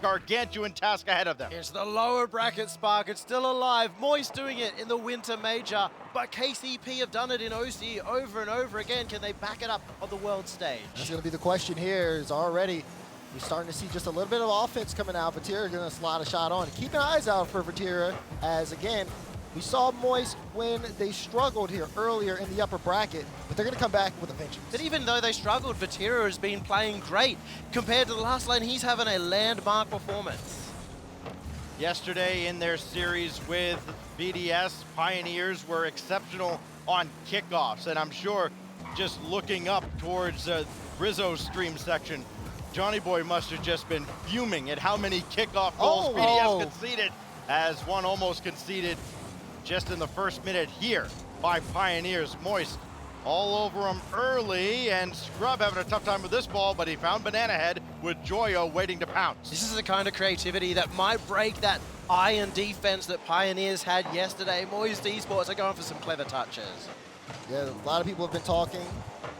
gargantuan task ahead of them. It's the lower bracket spark. It's still alive. Moist doing it in the Winter Major, but KCP have done it in OC over and over again. Can they back it up on the world stage? That's going to be the question here. Is already you're starting to see just a little bit of offense coming out. Vatira going to slide a shot on. Keep an eyes out for Vatira, as again, we saw Moist when they struggled here earlier in the upper bracket, but they're going to come back with a vengeance. But even though they struggled, Vatira has been playing great. Compared to the last lane, he's having a landmark performance. Yesterday in their series with BDS, Pioneers were exceptional on kickoffs, and I'm sure just looking up towards Rizzo's stream section, Johnny Boy must have just been fuming at how many kickoff goals BDS conceded, as one almost conceded just in the first minute here by Pioneers. Moist all over him early, and Scrub having a tough time with this ball, but he found Banana Head with Joyo waiting to pounce. This is the kind of creativity that might break that iron defense that Pioneers had yesterday. Moist Esports are going for some clever touches. Yeah, a lot of people have been talking,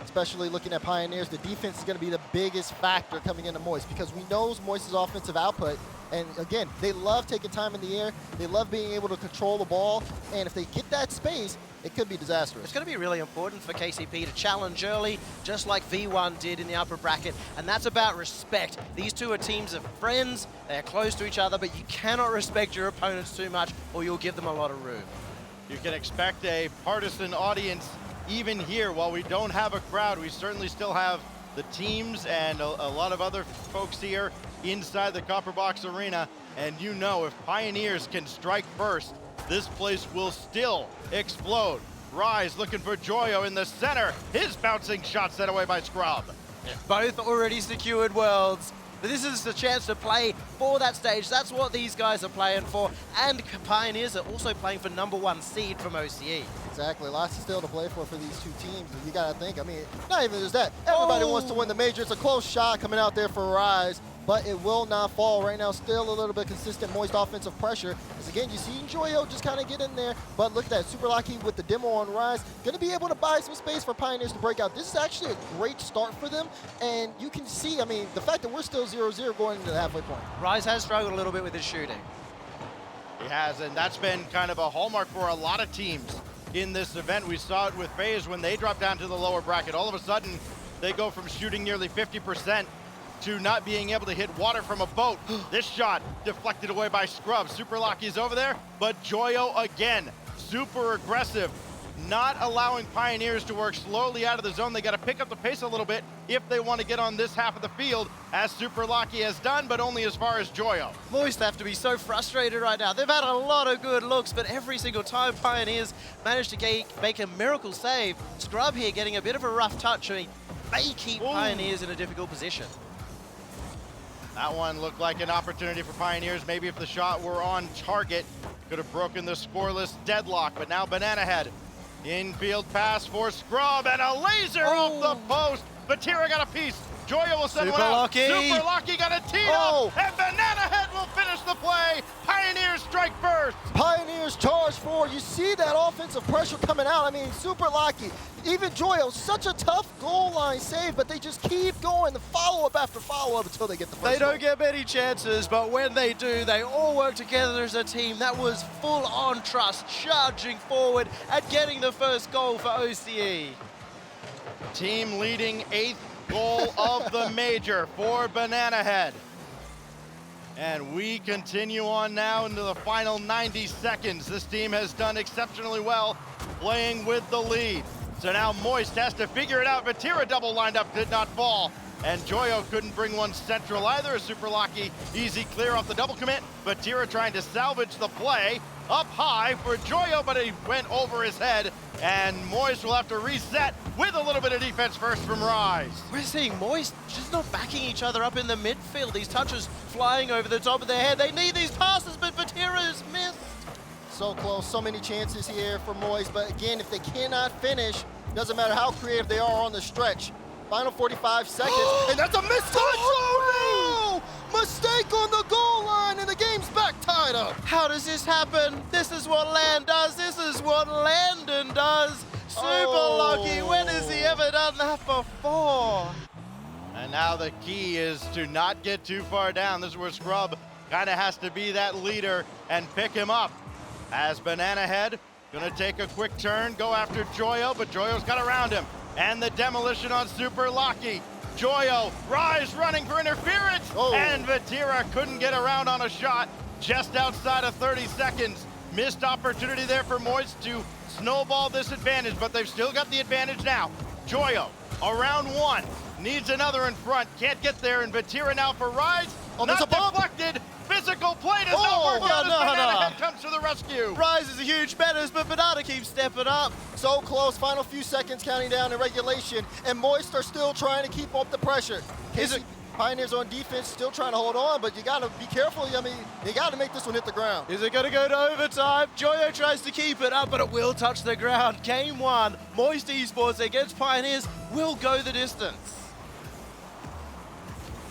especially looking at Pioneers. The defense is going to be the biggest factor coming into Moist, because we know Moist's offensive output. And again, they love taking time in the air. They love being able to control the ball. And if they get that space, it could be disastrous. It's going to be really important for KCP to challenge early, just like V1 did in the upper bracket. And that's about respect. These two are teams of friends. They're close to each other, but you cannot respect your opponents too much, or you'll give them a lot of room. You can expect a partisan audience even here. While we don't have a crowd, we certainly still have the teams and a lot of other folks here inside the Copper Box Arena. And you know, if Pioneers can strike first, this place will still explode. Rise looking for Joyo in the center. His bouncing shot set away by Scrub. Both already secured worlds. But this is the chance to play for that stage. That's what these guys are playing for. And Pioneers are also playing for #1 seed from OCE. Exactly. Lots still to play for these two teams. You got to think, I mean, not even just that. Everybody wants to win the major. It's a close shot coming out there for Rise, but it will not fall right now. Still a little bit consistent Moist offensive pressure. As again, you see Joyo just kind of get in there, but look at that. Super Lucky with the demo on Rise. Going to be able to buy some space for Pioneers to break out. This is actually a great start for them, and you can see, I mean, the fact that we're still 0-0 going into the halfway point. Rise has struggled a little bit with his shooting. He has, and that's been kind of a hallmark for a lot of teams in this event. We saw it with FaZe when they dropped down to the lower bracket. All of a sudden, they go from shooting nearly 50% to not being able to hit water from a boat. This shot deflected away by Scrub. Super Lucky's over there, but Joyo again, super aggressive, not allowing Pioneers to work slowly out of the zone. They got to pick up the pace a little bit if they want to get on this half of the field, as Super Lucky has done, but only as far as Joyo. Moist have to be so frustrated right now. They've had a lot of good looks, but every single time Pioneers managed to make a miracle save. Scrub here getting a bit of a rough touch. I mean, may keep Pioneers in a difficult position. That one looked like an opportunity for Pioneers. Maybe if the shot were on target, could have broken the scoreless deadlock, but now Banana Head. Infield pass for Scrub, and a laser off the post. Vatira got a piece. Joyo will send one out. Super Lucky got a tee up, and Banana Head will finish the play. Pioneers strike first. Pioneers charge forward. You see that offensive pressure coming out. I mean, Super Lucky, even Joyo, such a tough goal line save, but they just keep going, the follow-up after follow-up until they get the first They don't get many chances, but when they do, they all work together as a team. That was full-on trust, charging forward and getting the first goal for OCE. Team leading 8th goal of the major for Banana Head. And we continue on now into the final 90 seconds. This team has done exceptionally well playing with the lead. So now Moist has to figure it out. Vatira double lined up, did not fall. And Joyo couldn't bring one central either. Super Lucky, easy clear off the double commit. Vatira trying to salvage the play. Up high for Joyo, but he went over his head. And Moist will have to reset with a little bit of defense first from Rise. We're seeing Moist just not backing each other up in the midfield. These touches flying over the top of their head. They need these passes, but Vatira's missed. So close, so many chances here for Moist, but again, if they cannot finish, doesn't matter how creative they are on the stretch. Final 45 seconds, and that's a mistouch! Oh no! Mistake on the goal line, and the game's back tied up. How does this happen? This is what Land does. This is what Landon does. Super Lucky. When has he ever done that before? And now the key is to not get too far down. This is where Scrub kind of has to be that leader and pick him up. As Banana Head gonna take a quick turn, go after Joyo, but Joyo's got around him. And the demolition on Super Lucky. Joyo, Rise running for interference, and Vatira couldn't get around on a shot just outside of 30 seconds. Missed opportunity there for Moist to snowball this advantage, but they've still got the advantage now. Joyo, around one, needs another in front, can't get there, and Vatira now for Rise. Oh, there's not a bump. deflected. Physical play does not work out as Banana Head comes to the rescue. Rise is a huge menace, but Banana keeps stepping up. So close, final few seconds counting down in regulation, and Moist are still trying to keep up the pressure. Pioneers on defense still trying to hold on, but you gotta be careful. I mean, you gotta make this one hit the ground. Is it gonna go to overtime? Joyo tries to keep it up, but it will touch the ground. Game one, Moist Esports against Pioneers will go the distance.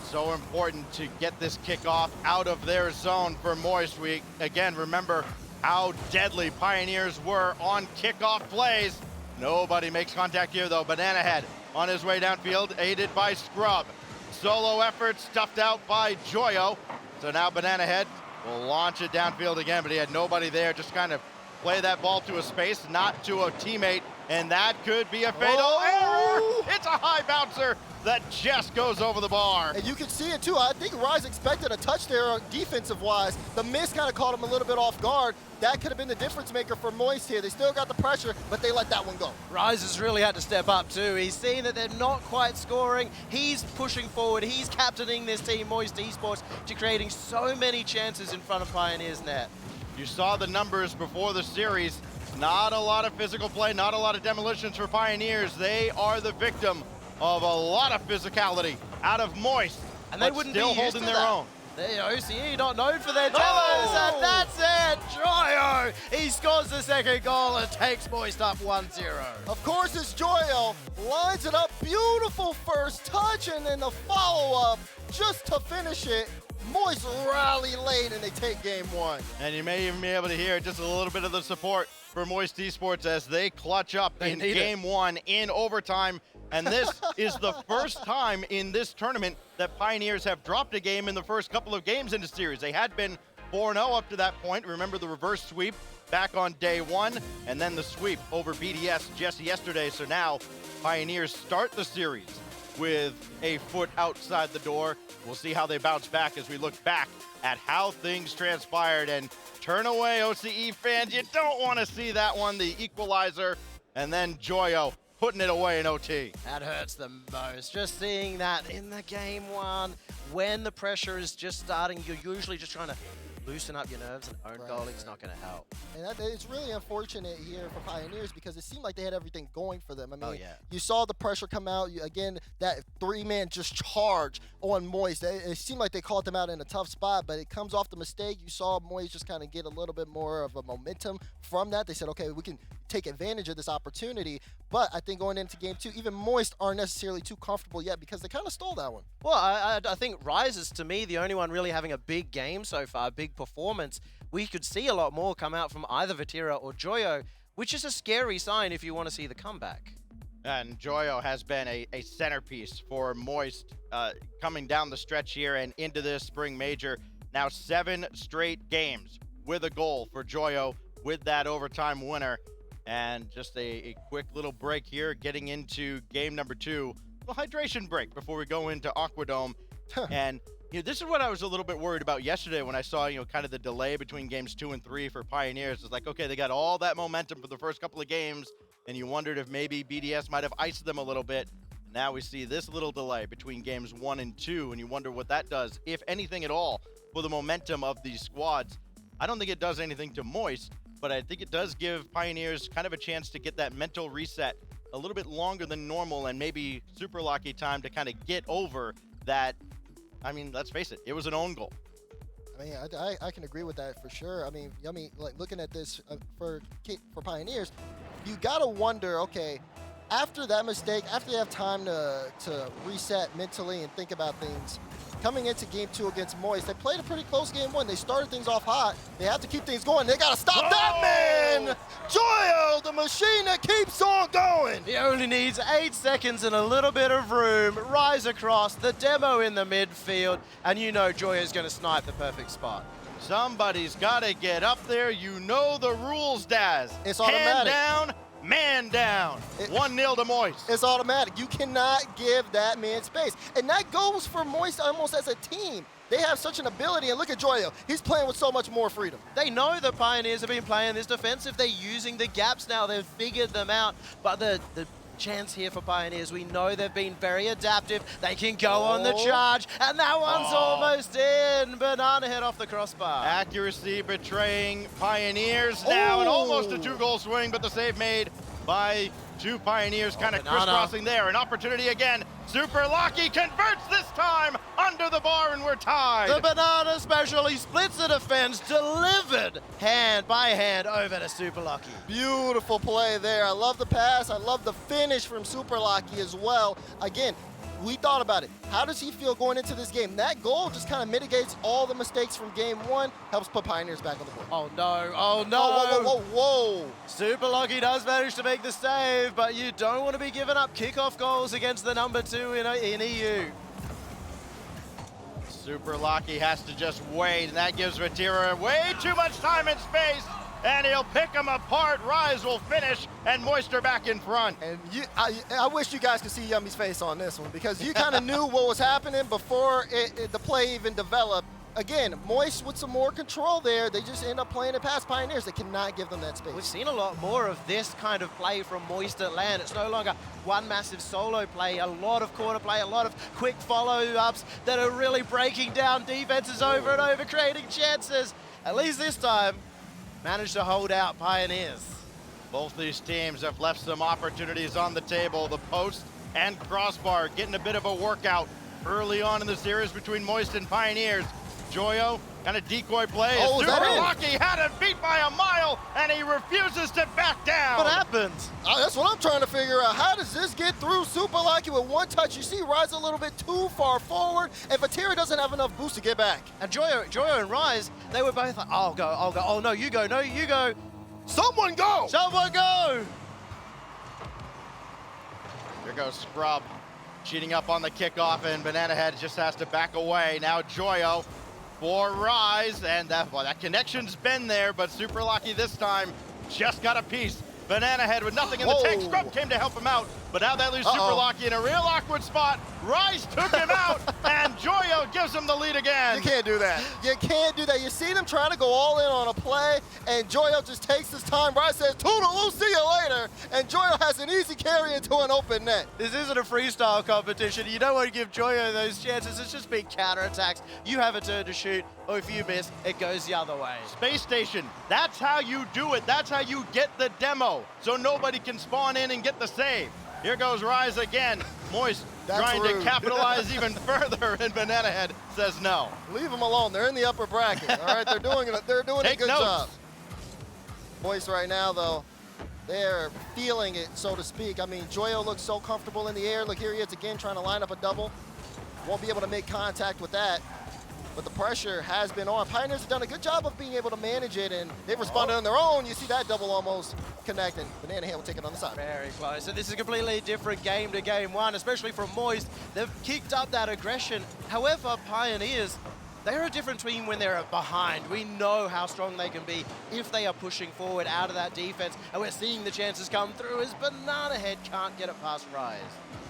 So important to get this kickoff out of their zone for Moist. We, again, remember how deadly Pioneers were on kickoff plays. Nobody makes contact here, though. Banana Head on his way downfield, aided by Scrub. Solo effort stuffed out by Joyo. So now Banana Head will launch it downfield again, but he had nobody there. Just kind of play that ball to a space, not to a teammate, and that could be a fatal error. It's a high bouncer that just goes over the bar. And you can see it too. I think Rise expected a touch there defensive-wise. The miss kind of caught him a little bit off guard. That could have been the difference maker for Moist here. They still got the pressure, but they let that one go. Rise has really had to step up too. He's seen that they're not quite scoring. He's pushing forward. He's captaining this team, Moist Esports, to creating so many chances in front of Pioneers net. You saw the numbers before the series. Not a lot of physical play, not a lot of demolitions for Pioneers. They are the victim of a lot of physicality out of Moist, and they but wouldn't still be holding their own. The OCE not known for their demos, and that's it. Joyo, he scores the second goal and takes Moist up 1-0. Of course, it's Joyo. Lines it up, beautiful first touch, and then the follow-up just to finish it. Moist rally late, and they take game one. And you may even be able to hear just a little bit of the support for Moist Esports as they clutch up in game one in overtime. And this is the first time in this tournament that Pioneers have dropped a game in the first couple of games in the series. They had been 4-0 up to that point. Remember the reverse sweep back on day one, and then the sweep over BDS just yesterday. So now Pioneers start the series with a foot outside the door. We'll see how they bounce back as we look back at how things transpired. And turn away, OCE fans. You don't want to see that one, the equalizer. And then Joyo putting it away in OT. That hurts the most. Just seeing that in the game one, when the pressure is just starting, you're usually just trying to loosen up your nerves, and own goaling is not going to help. And it's really unfortunate here for Pioneers because it seemed like they had everything going for them. I mean, yeah. You saw the pressure come out. Again, that three-man just charge on Moist. It seemed like they called them out in a tough spot, but it comes off the mistake. You saw Moist just kind of get a little bit more of a momentum from that. They said, okay, we can take advantage of this opportunity. But I think going into game two, even Moist aren't necessarily too comfortable yet because they kind of stole that one. Well, I think Rise is, to me, the only one really having a big game so far, a big performance. We could see a lot more come out from either Vatira or Joyo, which is a scary sign if you want to see the comeback. And Joyo has been a centerpiece for Moist coming down the stretch here and into this spring major. Now 7 straight games with a goal for Joyo with that overtime winner. And just a quick little break here, getting into game number 2. A little hydration break before we go into Aquadome. And this is what I was a little bit worried about yesterday when I saw, kind of the delay between games 2 and 3 for Pioneers. It's like, okay, they got all that momentum for the first couple of games, and you wondered if maybe BDS might have iced them a little bit. Now we see this little delay between games 1 and 2, and you wonder what that does, if anything at all, for the momentum of these squads. I don't think it does anything to Moist, but I think it does give Pioneers kind of a chance to get that mental reset a little bit longer than normal, and maybe super lucky time to kind of get over that. I mean, let's face it, it was an own goal. I mean, I can agree with that for sure. I mean, like looking at this for Pioneers, you gotta wonder, okay, after that mistake, after they have time to reset mentally and think about things, coming into game 2 against Moist. They played a pretty close game 1. They started things off hot. They have to keep things going. They got to stop that man! Joyo, the machine that keeps on going! He only needs 8 seconds and a little bit of room. Rise across, the demo in the midfield, and you know Joyo's going to snipe the perfect spot. Somebody's got to get up there. You know the rules, Daz. It's Hand automatic. down, man down. 1-0 to Moist. It's automatic. You cannot give that man space. And that goes for Moist almost as a team. They have such an ability, and look at Joyo. He's playing with so much more freedom. They know the Pioneers have been playing this defensive. They're using the gaps now. They've figured them out. But the chance here for Pioneers, we know they've been very adaptive. They can go on the charge, and that one's almost in. Banana Head off the crossbar. Accuracy betraying Pioneers now, and almost a 2-goal swing, but the save made by 2 Pioneers, kind of crisscrossing there. An opportunity again. Super Lucky converts this time under the bar, and we're tied. The Banana special, he splits the defense, delivered hand by hand over to Super Lucky. Beautiful play there. I love the pass. I love the finish from Super Lucky as well. Again, we thought about it. How does he feel going into this game? That goal just kind of mitigates all the mistakes from game 1, helps put Pioneers back on the board. Oh no, oh no. Whoa, whoa, whoa, whoa. Super Lucky does manage to make the save, but you don't want to be giving up kickoff goals against the number 2 in EU. Super Lucky has to just wait, and that gives Vatira way too much time and space, and he'll pick them apart. Rise will finish, and Moister back in front. And I wish you guys could see Yummy's face on this one, because you kind of knew what was happening before the play even developed. Again, Moist with some more control there. They just end up playing it past Pioneers. They cannot give them that space. We've seen a lot more of this kind of play from Moist at land. It's no longer one massive solo play, a lot of corner play, a lot of quick follow-ups that are really breaking down defenses over and over, creating chances. At least this time, managed to hold out Pioneers. Both these teams have left some opportunities on the table. The post and crossbar getting a bit of a workout early on in the series between Moist and Pioneers. Joyo, kind of decoy play. Oh, Super Lucky had him beat by a mile, and he refuses to back down. What happened? That's what I'm trying to figure out. How does this get through Super Lucky with one touch? You see Rise a little bit too far forward, and Vatira doesn't have enough boost to get back. And Joyo and Rise, they were both like, I'll go. Oh, no, you go. No, you go. Someone go! Someone go! Here goes Scrub, cheating up on the kickoff, and Banana Head just has to back away. Now Joyo for Rise, and that connection's been there, but Super Lucky this time just got a piece. Banana Head with nothing in the tank. Scrub came to help him out, but now that leaves Super Lucky in a real awkward spot. Rise took him out, and Joyo gives him the lead again. You can't do that. You can't do that. You see them trying to go all in on a play, and Joyo just takes his time. Rise says, toodaloo, see you later, and Joyo has an easy carry into an open net. This isn't a freestyle competition. You don't want to give Joyo those chances. It's just big counterattacks. You have a turn to shoot, or if you miss, it goes the other way. Space Station, that's how you do it. That's how you get the demo, so nobody can spawn in and get the save. Here goes Rise again. Moist trying to capitalize even further, and Banana Head says no. Leave them alone. They're in the upper bracket. All right, they're doing a good job. Moist right now, though, they're feeling it, so to speak. I mean, Joyo looks so comfortable in the air. Look, here he is again trying to line up a double. Won't be able to make contact with that. But the pressure has been on. Pioneers have done a good job of being able to manage it, and they've responded on their own. You see that double almost connecting. Banana Head will take it on the side. Very close. So this is a completely different game to game 1, especially from Moist. They've kicked up that aggression. However, Pioneers, they're a different team when they're behind. We know how strong they can be if they are pushing forward out of that defense, and we're seeing the chances come through as Banana Head can't get it past Rise.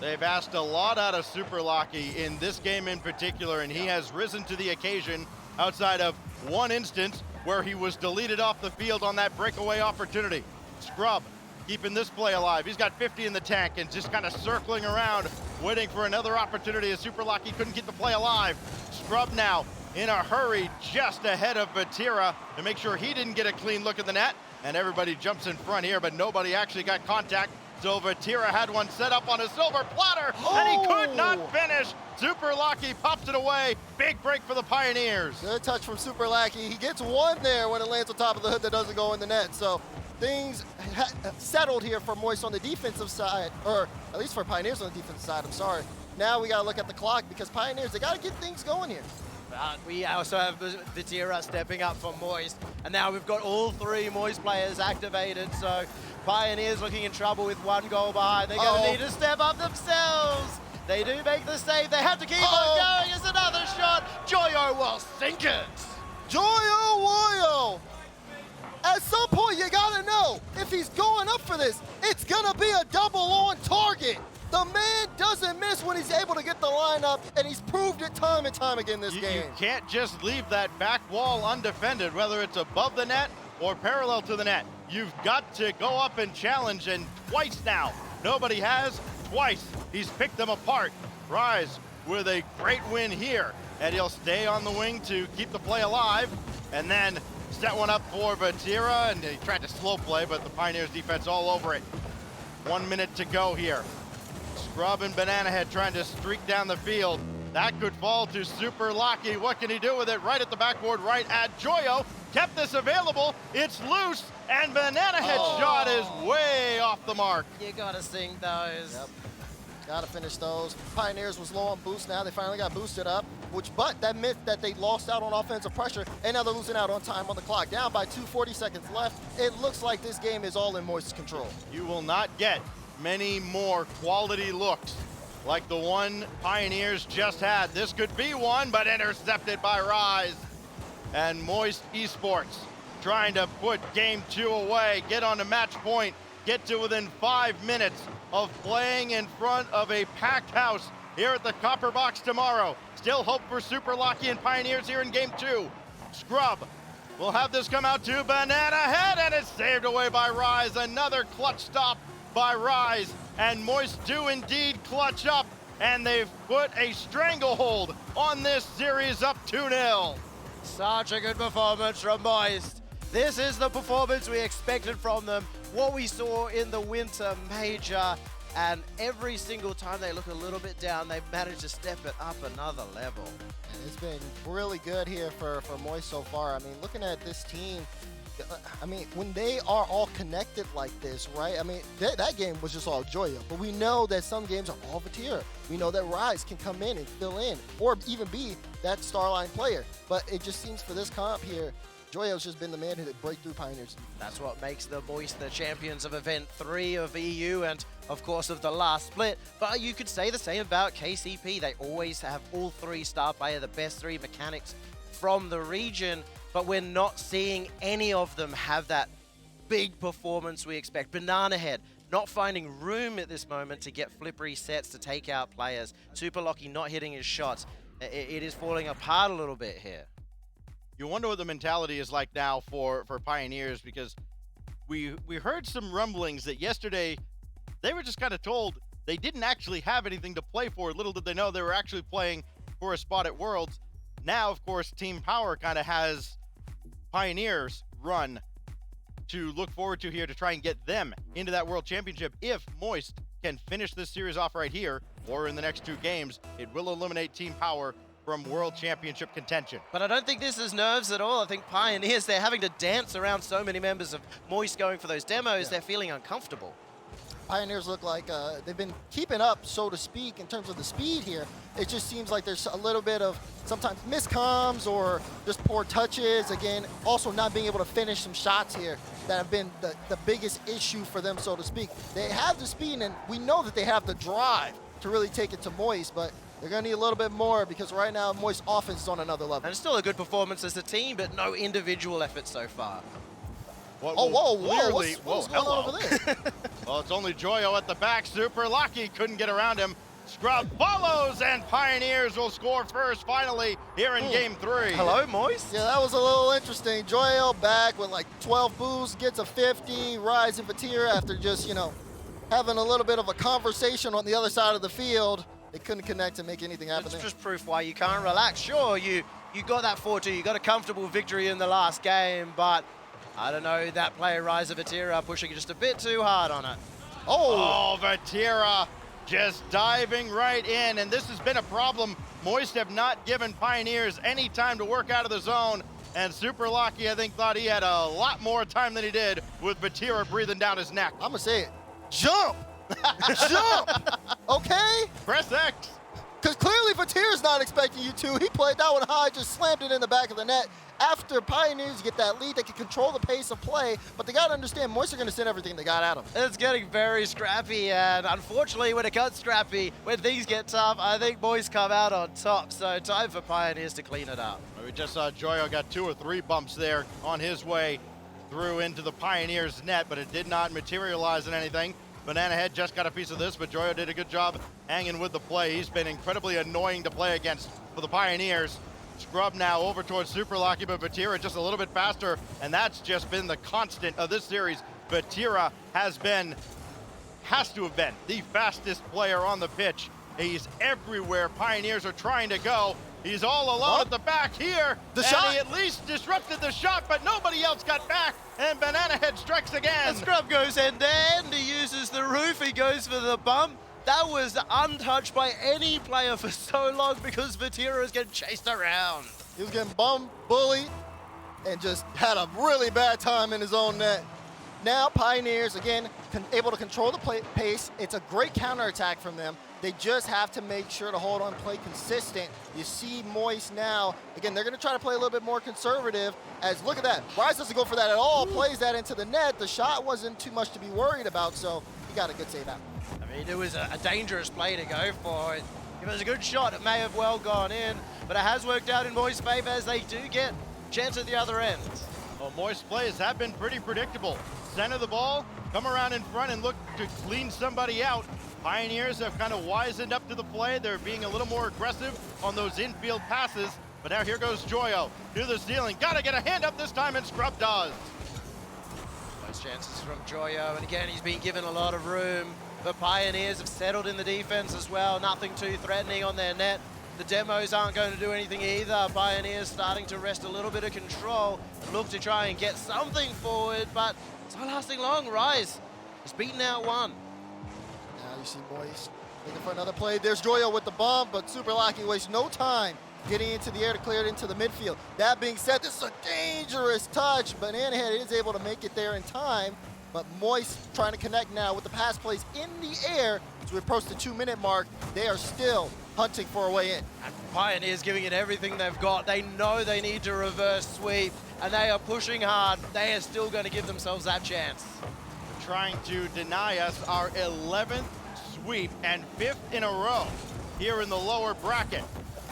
They've asked a lot out of Super Lucky in this game in particular, and he has risen to the occasion outside of one instance where he was deleted off the field on that breakaway opportunity. Scrub keeping this play alive. He's got 50 in the tank and just kind of circling around, waiting for another opportunity as Super Lucky couldn't keep the play alive. Scrub now in a hurry just ahead of Vatira to make sure he didn't get a clean look at the net, and everybody jumps in front here, but nobody actually got contact. So Vatira had one set up on a silver platter, and he could not finish. Super Lucky pops it away. Big break for the Pioneers. Good touch from Super Lucky. He gets one there when it lands on top of the hood that doesn't go in the net. So things settled here for Moist on the defensive side, or at least for Pioneers on the defensive side, I'm sorry. Now we got to look at the clock because Pioneers, they got to get things going here. We also have Vatira stepping up for Moist, and now we've got all 3 Moist players activated, so Pioneers looking in trouble with 1 goal behind. They're going to need to step up themselves. They do make the save. They have to keep on going. It's another shot. Joyo will sink it. Joyo Woyo! At some point, you got to know, if he's going up for this, it's going to be a double on target. The man doesn't miss when he's able to get the line up, and he's proved it time and time again this game. You can't just leave that back wall undefended, whether it's above the net or parallel to the net. You've got to go up and challenge, and twice now. Nobody has, twice. He's picked them apart. Rise with a great win here, and he'll stay on the wing to keep the play alive, and then set one up for Vatira, and he tried to slow play, but the Pioneers defense all over it. 1 minute to go here. Scrub and Banana Head trying to streak down the field. That could fall to Super Lucky. What can he do with it? Right at the backboard, right at Joyo. Kept this available. It's loose, and Banana Head's shot is way off the mark. You gotta sing those. Yep. Got to finish those. Pioneers was low on boost. Now they finally got boosted up, but that meant that they lost out on offensive pressure, and now they're losing out on time on the clock. Down by 2:40 seconds left. It looks like this game is all in Moist's control. You will not get many more quality looks like the one Pioneers just had. This could be one, but intercepted by Rise. And Moist Esports trying to put game 2 away, get on to match point, get to within 5 minutes of playing in front of a packed house here at the Copper Box tomorrow. Still hope for Super Lucky and Pioneers here in game 2. Scrub will have this come out to Banana Head, and it's saved away by Rise. Another clutch stop by Rise, and Moist do indeed clutch up, and they've put a stranglehold on this series up 2-0. Such a good performance from Moist. This is the performance we expected from them, what we saw in the Winter Major, and every single time they look a little bit down, they've managed to step it up another level. It's been really good here for Moist so far. I mean, looking at this team, I mean, when they are all connected like this, right? I mean, that game was just all Joyo, but we know that some games are all Vatira. We know that Rise can come in and fill in, or even be that Starline player. But it just seems for this comp here, Joyo's just been the man who break through Pioneers. That's what makes the Moist the champions of Event 3 of EU and, of course, of the last split. But you could say the same about KCP. They always have all 3 star player, the best 3 mechanics from the region, but we're not seeing any of them have that big performance we expect. Banana Head not finding room at this moment to get flip resets to take out players. Super Lucky not hitting his shots. It is falling apart a little bit here. You wonder what the mentality is like now for Pioneers, because we heard some rumblings that yesterday they were just kind of told they didn't actually have anything to play for. Little did they know they were actually playing for a spot at Worlds. Now, of course, Team Power kind of has Pioneers run to look forward to here to try and get them into that World Championship. If Moist can finish this series off right here, or in the next 2 games, it will eliminate Team Power from World Championship contention. But I don't think this is nerves at all. I think Pioneers, they're having to dance around so many members of Moist going for those demos, Yeah. They're feeling uncomfortable. Pioneers look like they've been keeping up, so to speak, in terms of the speed here. It just seems like there's a little bit of sometimes miscomms or just poor touches. Again, also not being able to finish some shots here that have been the biggest issue for them, so to speak. They have the speed, and we know that they have the drive to really take it to Moist, but they're going to need a little bit more because right now Moist offense is on another level. And it's still a good performance as a team, but no individual effort so far. What Oh, will whoa, whoa, clearly- what's going on over there? Well, it's only Joyo at the back. Super Lucky couldn't get around him. Scrub follows, and Pioneers will score first finally here in game 3. Hello, Moist? Yeah, that was a little interesting. Joyo back with like 12 boosts, gets a 50, Rise and Vatira after just, you know, having a little bit of a conversation on the other side of the field. They couldn't connect and make anything happen It's there. just proof why you can't relax. Sure, you got that 4-2, you got a comfortable victory in the last game, but I don't know, that player Rise of Vatira pushing just a bit too hard on it. Oh, Vatira just diving right in, and this has been a problem. Moist have not given Pioneers any time to work out of the zone, and Super Lucky, I think, thought he had a lot more time than he did with Vatira breathing down his neck. I'm going to say it. Jump! Jump! Okay? Press X. because clearly Vatira's not expecting you to. He played that one high, just slammed it in the back of the net. After Pioneers get that lead, they can control the pace of play, but they got to understand Moist are going to send everything they got at them. It's getting very scrappy, and unfortunately, when it got scrappy, when things get tough, I think Moist come out on top. So time for Pioneers to clean it up. We just saw Joyo got 2 or 3 bumps there on his way through into the Pioneers net, but it did not materialize in anything. Banana Head just got a piece of this, but Joyo did a good job hanging with the play. He's been incredibly annoying to play against for the Pioneers. Scrub now over towards Super Lucky, but Vatira just a little bit faster, and that's just been the constant of this series. Vatira has to have been the fastest player on the pitch. He's everywhere Pioneers are trying to go. He's all alone at the back here. The shot. He at least disrupted the shot, but nobody else got back, and Banana Head strikes again. And Scrub goes end-to-end, he uses the roof, he goes for the bump. That was untouched by any player for so long because Vatira was getting chased around. He was getting bummed, bullied, and just had a really bad time in his own net. Now Pioneers, again, able to control the pace. It's a great counterattack from them. They just have to make sure to hold on, play consistent. You see Moist now. Again, they're going to try to play a little bit more conservative. As look at that. Rise doesn't go for that at all. Plays that into the net. The shot wasn't too much to be worried about, so he got a good save out. I mean, it was a dangerous play to go for. If it was a good shot, it may have well gone in, but it has worked out in Moist's favor as they do get chance at the other end. Well, Moist plays have been pretty predictable. Center the ball, come around in front and look to clean somebody out. Pioneers have kind of wisened up to the play. They're being a little more aggressive on those infield passes. But now here goes Joyo to the ceiling. Gotta get a hand up this time, and Scrub does. Most chances from Joyo, and again, he's been given a lot of room. But Pioneers have settled in the defense as well. Nothing too threatening on their net. The demos aren't going to do anything either. Pioneers starting to wrest a little bit of control and look to try and get something forward, but it's not lasting long. Rise has beaten out one. Now you see Moist looking for another play. There's Joyo with the bomb, but Super Lucky wastes no time getting into the air to clear it into the midfield. That being said, this is a dangerous touch. Banana Head is able to make it there in time, but Moist trying to connect now with the pass plays in the air. As we approach the 2-minute mark, they are still hunting for a way in. And Pioneers giving it everything they've got. They know they need to reverse sweep, and they are pushing hard. They are still going to give themselves that chance. Trying to deny us our 11th sweep and 5th in a row here in the lower bracket.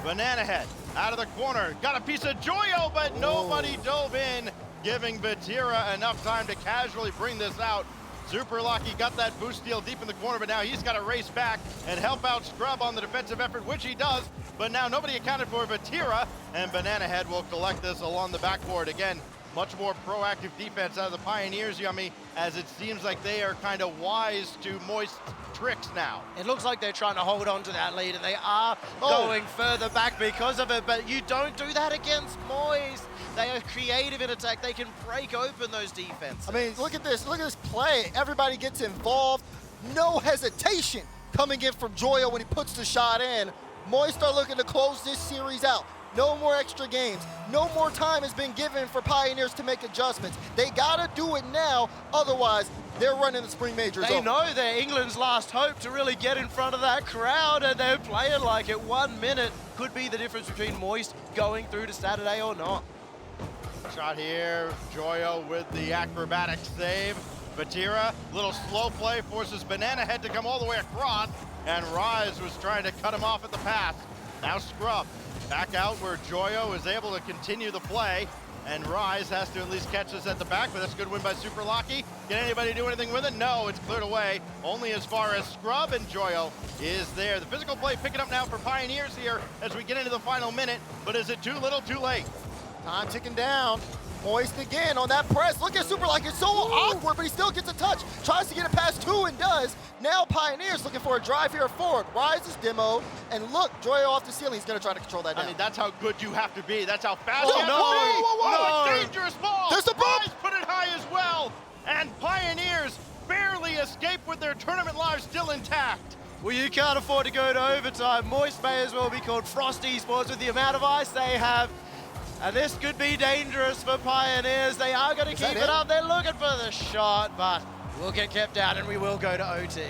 Banana Head out of the corner, got a piece of Joyo, but nobody dove in, giving Vatira enough time to casually bring this out. Super Lucky got that boost steal deep in the corner, but now he's got to race back and help out Scrub on the defensive effort, which he does. But now nobody accounted for Vatira, and Banana Head will collect this along the backboard. Again, much more proactive defense out of the Pioneers, Yummy, as it seems like they are kind of wise to Moist tricks now. It looks like they're trying to hold on to that lead, and they are going further back because of it, but you don't do that against Moist. They are creative in attack. They can break open those defenses. I mean, look at this play. Everybody gets involved. No hesitation coming in from Joyo when he puts the shot in. Moist are looking to close this series out. No more extra games. No more time has been given for Pioneers to make adjustments. They gotta do it now, otherwise they're running the spring majors. They know they're England's last hope to really get in front of that crowd, and they're playing like it. 1 minute could be the difference between Moist going through to Saturday or not. Shot here, Joyo with the acrobatic save. Vatira, little slow play, forces Banana Head to come all the way across, and Rise was trying to cut him off at the pass. Now Scrub back out where Joyo is able to continue the play, and Rise has to at least catch this at the back, but that's a good win by Super Lucky. Can anybody do anything with it? No, it's cleared away, only as far as Scrub, and Joyo is there. The physical play picking up now for Pioneers here as we get into the final minute, but is it too little, too late? Time ticking down. Moist again on that press. Look at Super Lucky. It's so awkward, but he still gets a touch. Tries to get it past 2 and does. Now Pioneers looking for a drive here forward. Rise is demoed. And look, Joyo off the ceiling. He's going to try to control that down. I mean, that's how good you have to be. That's how fast Oh, you have no. to be. No, dangerous ball. There's a bump. Rise put it high as well. And Pioneers barely escape with their tournament lives still intact. Well, you can't afford to go to overtime. Moist may as well be called Frosty Sports with the amount of ice they have. And this could be dangerous for Pioneers. They are going to keep it up. They're looking for the shot, but will get kept out, and we will go to OT.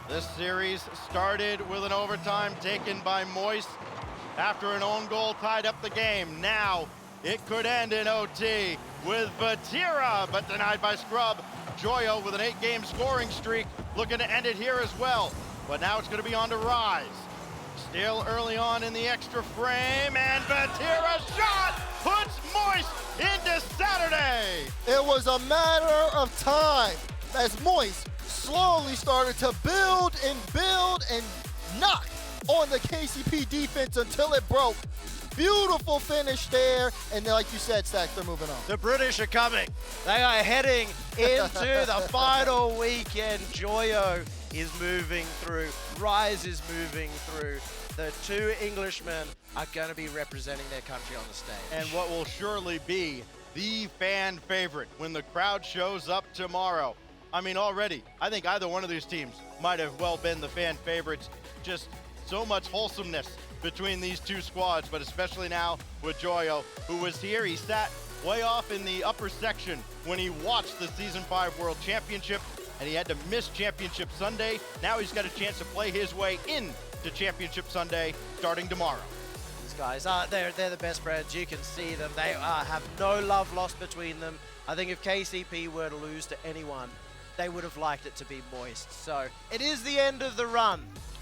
This series started with an overtime taken by Moist after an own goal tied up the game. Now it could end in OT with Batira, but denied by Scrub. Joyo with an 8-game scoring streak looking to end it here as well. But now it's going to be on to Rise. Still early on in the extra frame, and Batira's shot puts Moist into Saturday. It was a matter of time as Moist slowly started to build and knock on the KCP defense until it broke. Beautiful finish there, and like you said, Stack, they're moving on. The British are coming. They are heading into the final weekend. Joyo is moving through. Rise is moving through. The two Englishmen are going to be representing their country on the stage. And what will surely be the fan favorite when the crowd shows up tomorrow. I mean, already, I think either one of these teams might have well been the fan favorites. Just so much wholesomeness between these two squads, but especially now with Joyo, who was here. He sat way off in the upper section when he watched the Season 5 World Championship, and he had to miss Championship Sunday. Now he's got a chance to play his way into Championship Sunday starting tomorrow. These guys, they're the best friends. You can see them. They have no love lost between them. I think if KCP were to lose to anyone, they would have liked it to be Moist. So it is the end of the run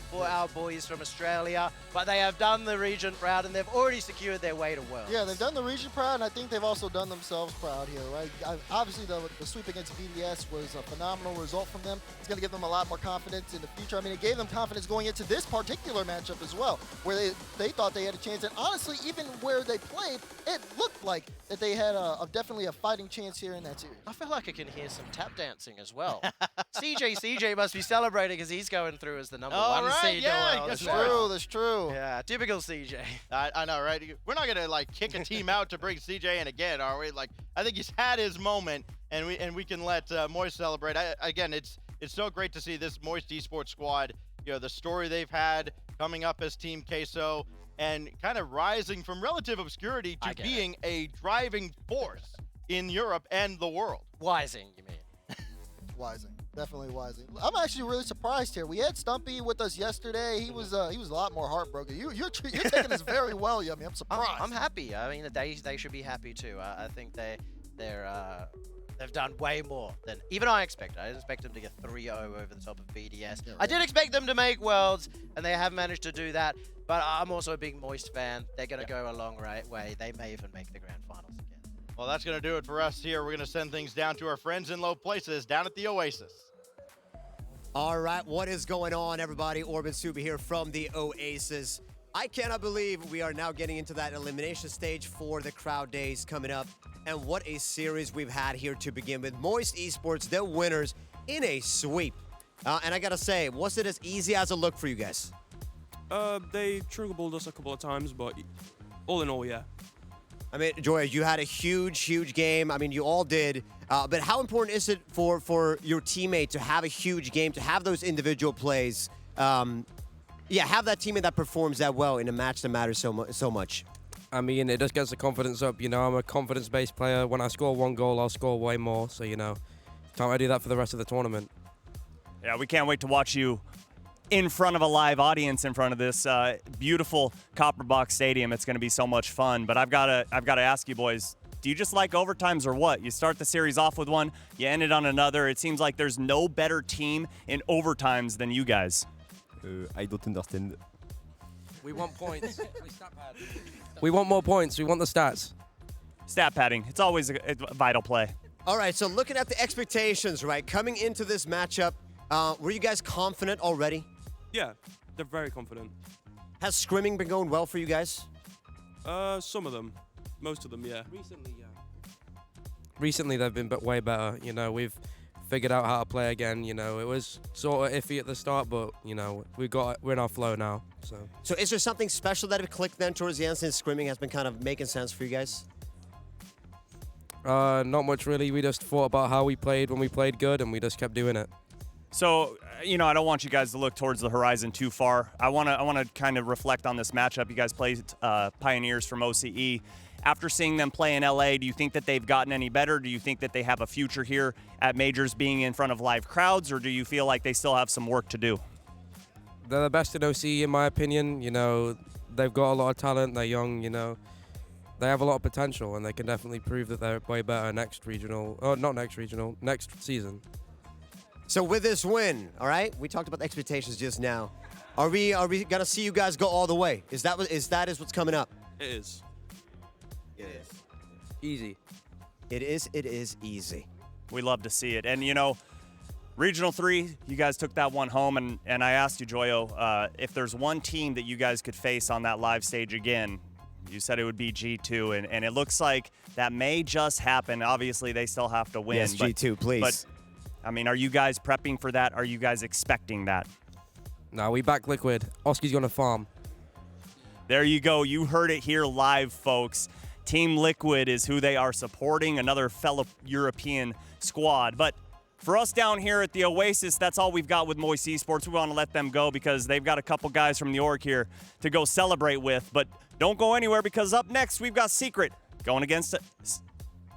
for our boys from Australia, but they have done the region proud, and they've already secured their way to Worlds. Yeah, they've done the region proud, and I think they've also done themselves proud here, right? Obviously, the sweep against VDS was a phenomenal result from them. It's going to give them a lot more confidence in the future. I mean, it gave them confidence going into this particular matchup as well, where they thought they had a chance. And honestly, even where they played, it looked like that they had definitely a fighting chance here in that series. I feel like I can hear some tap dancing as well. CJ must be celebrating as he's going through as the number one right, seed. yeah, That's true, that's true. Yeah, typical CJ. I know, right? We're not gonna like kick a team out to bring CJ in again, are we? Like, I think he's had his moment, and we can let Moist celebrate. Again, it's so great to see this Moist Esports squad. You know, the story they've had coming up as Team Queso, and kind of rising from relative obscurity to being a driving force in Europe and the world. Wising, you mean? Wising, definitely Wising. I'm actually really surprised here. We had Stumpy with us yesterday. He was a lot more heartbroken. You're taking this very well, Yummy. I'm surprised. I'm happy. I mean, they should be happy too. I think they've done way more than even I expected. I didn't expect them to get 3-0 over the top of BDS. Yeah, right. I did expect them to make Worlds, and they have managed to do that. But I'm also a big Moist way. They're going to go a long way. They may even make the grand finals again. Well, that's going to do it for us here. We're going to send things down to our friends in low places down at the Oasis. All right, what is going on, everybody? Orban Subi here from the Oasis. I cannot believe we are now getting into that elimination stage for the crowd days coming up. And what a series we've had here to begin with. Moist Esports, the winners in a sweep. And I got to say, was it as easy as it looked for you guys? They trigger balled us a couple of times, but all in all, yeah. I mean, Joy, you had a huge game. I mean, you all did. But how important is it for your teammate to have a huge game, to have those individual plays? Have that teammate that performs that well in a match that matters so much. I mean, it just gets the confidence up. You know, I'm a confidence-based player. When I score one goal, I'll score way more. So, you know, can't I do that for the rest of the tournament? Yeah, we can't wait to watch you in front of a live audience in front of this beautiful Copper Box Stadium. It's going to be so much fun. But I've got to ask you boys, do you just like overtimes or what? You start the series off with one, you end it on another. It seems like there's no better team in overtimes than you guys. I don't understand. We want points. We want more points. We want the stats. Stat padding. It's always a vital play. All right, so looking at the expectations, right, coming into this matchup, were you guys confident already? Yeah, they're very confident. Has scrimming been going well for you guys? Some of them. Most of them, yeah. Recently, they've been way better. You know, we've figured out how to play again. You know, it was sort of iffy at the start, but, you know, we're in our flow now. So is there something special that have clicked then towards the end since scrimming has been kind of making sense for you guys? Not much, really. We just thought about how we played when we played good, and we just kept doing it. So, you know, I don't want you guys to look towards the horizon too far. I want to kind of reflect on this matchup. You guys played Pioneers from OCE. After seeing them play in LA, do you think that they've gotten any better? Do you think that they have a future here at Majors being in front of live crowds, or do you feel like they still have some work to do? They're the best in OC, in my opinion. You know, they've got a lot of talent. They're young, you know. They have a lot of potential, and they can definitely prove that they're way better next season. So with this win, all right, we talked about the expectations just now. Are we gonna see you guys go all the way? Is that what's coming up? It is. It is. Easy. It is easy. We love to see it. And, you know, Regional 3, you guys took that one home, and I asked you, Joyo, if there's one team that you guys could face on that live stage again, you said it would be G2, and it looks like that may just happen. Obviously, they still have to win. Yes, G2, please. But, I mean, are you guys prepping for that? Are you guys expecting that? No, we back Liquid. Oski's gonna farm. There you go. You heard it here live, folks. Team Liquid is who they are supporting, another fellow European squad. But for us down here at the Oasis, that's all we've got with Moist Esports. We want to let them go because they've got a couple guys from the org here to go celebrate with. But don't go anywhere because up next, we've got Secret going against